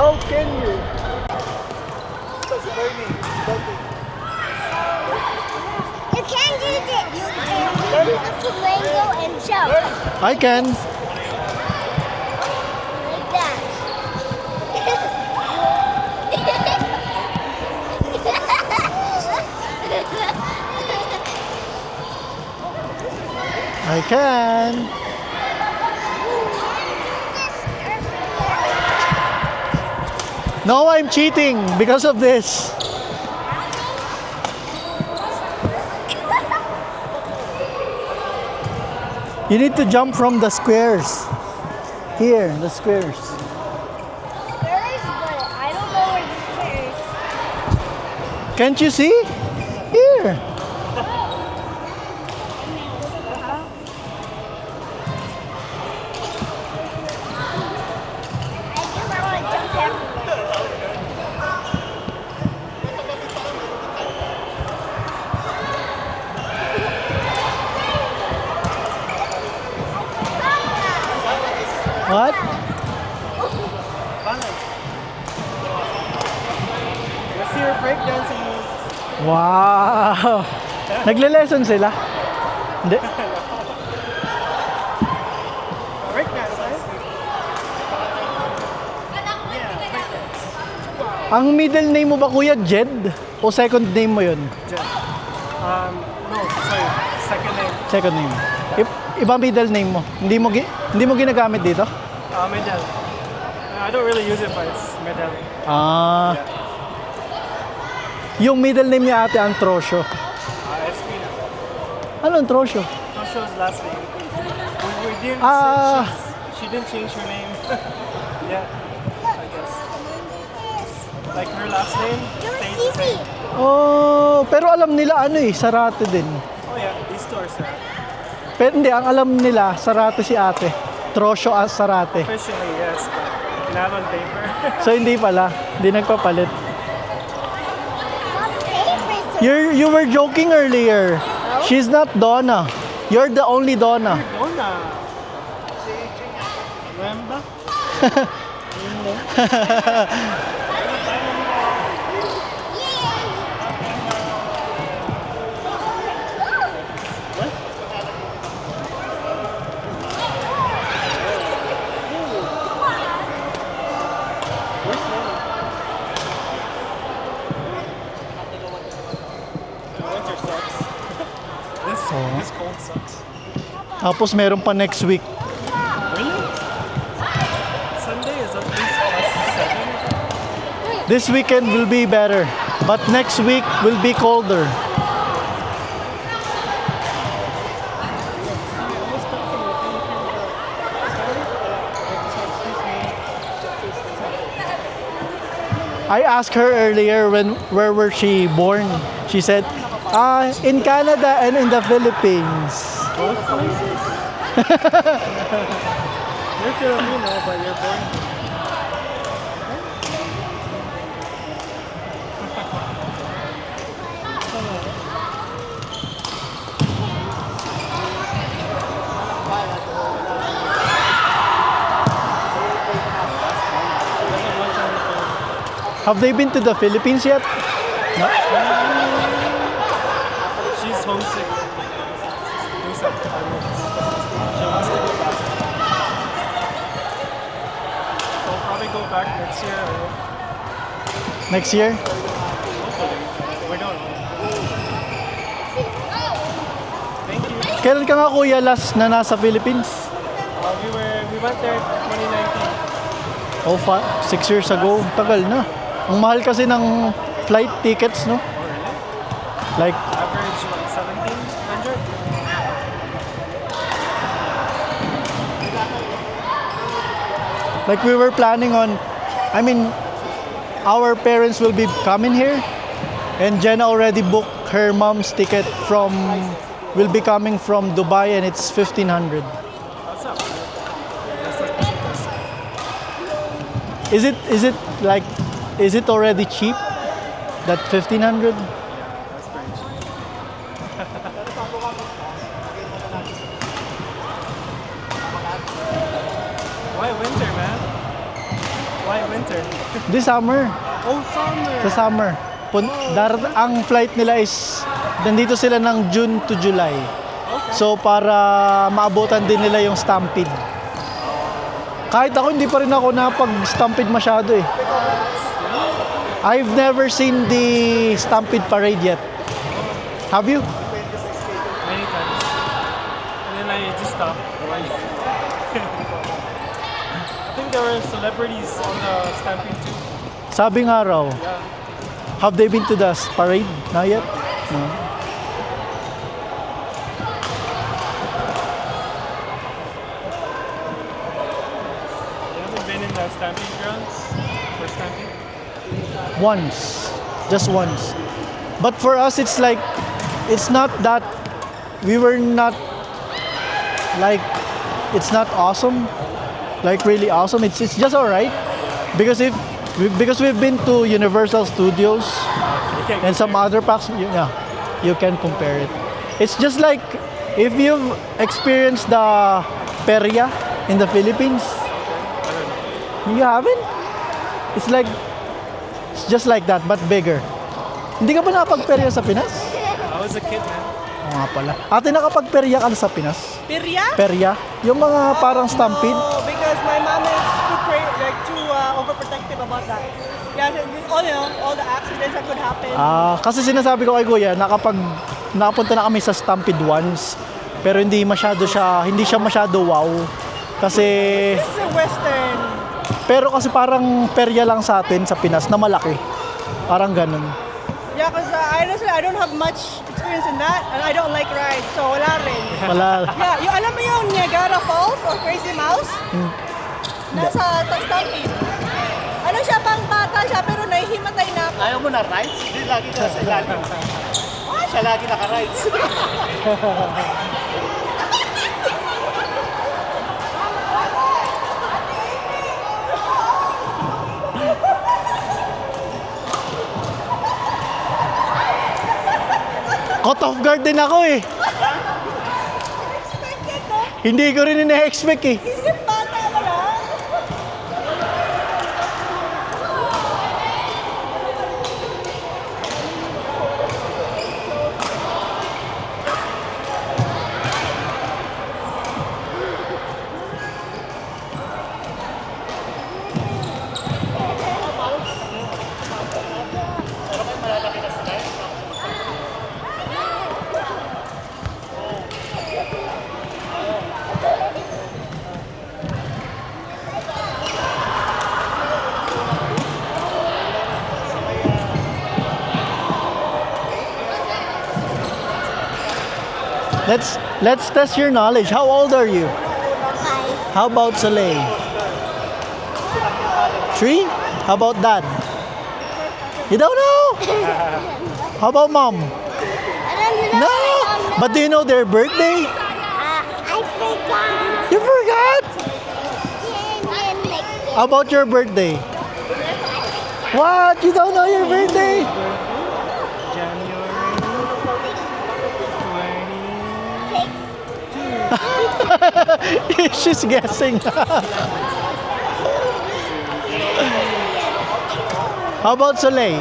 How can you? It's burning. You can do this. You do the flamingo and jump. I can. Like that. I can. No, I'm cheating because of this. You need to jump from the squares. Here, the squares. Squares, but I don't know where the squares. Can't you see? Here. I guess I want to jump everywhere. What? Let's see your breakdancing moves. Wow. Nagle-lesson sila? Hindi. Breakdance, right? Yeah, breakdance. Ang middle name mo ba, Kuya, Jed? O second name mo yun? Jen. No, sorry. Second name. Second name. Iba middle name mo. Hindi mo ginagamit dito? Medel. I don't really use it, but it's Medel. Ah. Yung middle name niya ate Antrosio. Espina. Ano Antrosio? Josh's last name. We didn't Ah. she didn't change her name. Yeah, I guess. Like her last name You're stayed a the same. Oh, pero alam nila ano eh, Sarate din. Oh yeah, these two are set. Pero hindi, ang alam nila, Sarate si ate. Trosio as Sarate. Officially, yes, but not on paper. So hindi pala, hindi nagpapalit. You were joking earlier. She's not Donna. You're the only Donna. Donna. Remember? Winter sucks. This cold sucks. Tapos meron pa next week. Really? Sunday is at least +7. This weekend will be better, but next week will be colder. I asked her earlier where were she born. She said, in Canada and in the Philippines. Both places? You're Filipino, but you're born. Have they been to the Philippines yet? No? She's homesick. She wants to go back. So we'll probably go back next year. Next year? Hopefully. We don't know. Thank you. Kailan ka nga kuya last na nasa Philippines? We went there 2019. Oh, 6 years ago. Tagal na. Ang mahal kasi ng flight tickets, no? Oh, really? Like, Average, what, 1,700? we were planning on, our parents will be coming here, and Jenna already booked her mom's ticket will be coming from Dubai, and it's 1,500. What's up? That's like the cheapest. Is it already cheap? That 1,500? That's pretty cheap. Why winter, man? Why winter? winter? This summer. Oh, summer. Sa summer. Ang flight nila is, nandito sila ng June to July. So, para maabutan din nila yung Stampede. Kahit ako, hindi pa rin ako napag-Stampede masyado eh. I've never seen the Stampede parade yet. Have you? Many times. And then I just stopped. I think there were celebrities on the Stampede too. Sabi nga raw, Yeah. have they been to the parade? Not yet? No. You haven't been in the Stampede grounds for Stampede? Once. Just once. But for us, it's like, it's not that, we were not, like, it's not awesome. Like, really awesome. It's just alright. Because because we've been to Universal Studios and some other parks, yeah, you can compare it. It's just like, if you've experienced the Peria in the Philippines, you haven't? It's like, it's just like that, but bigger. Hindi ka ba nakapag-perya sa Pinas? I was a kid, man. Oo nga pala. Ate, nakapag-perya ka na sa Pinas? Pirya? Perya? Yung mga parang stampede? No, because my mom is too overprotective about that. Yeah, all the accidents that could happen. Kasi sinasabi ko kay Kuya, nakapunta na kami sa Stampede once, pero hindi siya masyado wow. Kasi, This is a Western. pero kasi parang perya lang sa atin, sa Pinas, na malaki. Parang ganun. Yeah, because I don't have much experience in that, and I don't like rides, so wala rin. Wala. Yeah, yung alam mo yung Niagara Falls or Crazy Mouse? Nasa Stampede. Ano siya, pang bata siya, pero nahihimatay na ako. Ayaw mo na rides? Hindi lagi ka sa ilalim. Siya lagi naka-rides. Caught off guard din ako eh. Expected, no? Hindi ko rin ina-expect eh. Isip bata mo lang. Let's test your knowledge. How old are you? 5. How about Soleil? 3? How about Dad? You don't know? How about Mom? I don't know. No! But do you know their birthday? I forgot. You forgot? Like How about your birthday? What? You don't know your birthday? January 20. She's guessing. How about Soleil?